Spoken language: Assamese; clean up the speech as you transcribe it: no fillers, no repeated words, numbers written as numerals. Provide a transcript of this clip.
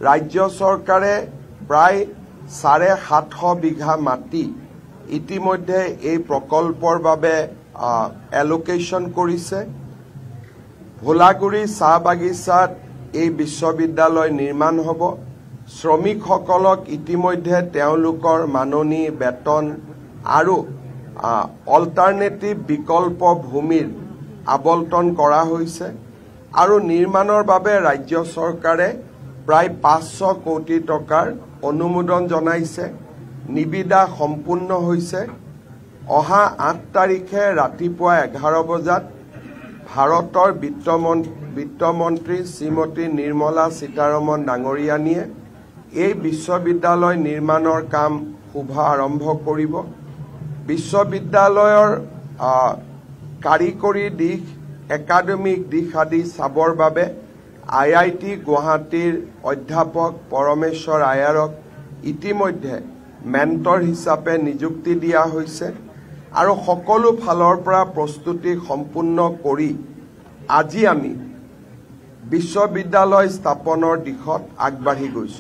ৰাজ্য চৰকাৰে প্ৰায় 750 বিঘা মাটি ইতিমধ্যে এই প্ৰকল্পৰ বাবে এলোকেশন কৰিছে। ভোলাগুৰি চাহ বাগিচাত এই বিশ্ববিদ্যালয় নিৰ্মাণ হ'ব। শ্ৰমিকসকলক ইতিমধ্যে তেওঁলোকৰ মাননী বেতন আৰু অল্টাৰনেটিভ বিকল্প ভূমিৰ আবণ্টন কৰা হৈছে আৰু নিৰ্মাণৰ বাবে ৰাজ্য চৰকাৰে প্ৰায় 500 কোটি টকাৰ অনুমোদন জনাইছে। নিবিদা সম্পূৰ্ণ হৈছে। অহা 8 তাৰিখে ৰাতিপুৱা 11 বজাত ভাৰতৰ বিত্তমন্ত্ৰী শ্ৰীমতী নিৰ্মলা সীতাৰমণ ডাঙৰীয়ানীয়ে এই বিশ্ববিদ্যালয় নিৰ্মাণৰ কাম শুভ আৰম্ভ কৰিব। বিশ্ববিদ্যালয়ৰ কাৰিকৰী দিশ, একাডেমিক দিশ আদি চাবৰ বাবে IIT গুৱাহাটীৰ অধ্যাপক পৰমেশ্বৰ আয়াৰক ইতিমধ্যে মেণ্টৰ হিচাপে নিযুক্তি দিয়া হৈছে আৰু সকলো ফালৰ পৰা প্ৰস্তুতি সম্পূৰ্ণ কৰি আজি আমি বিশ্ববিদ্যালয় স্থাপনৰ দিশত আগবাঢ়ি গৈছো।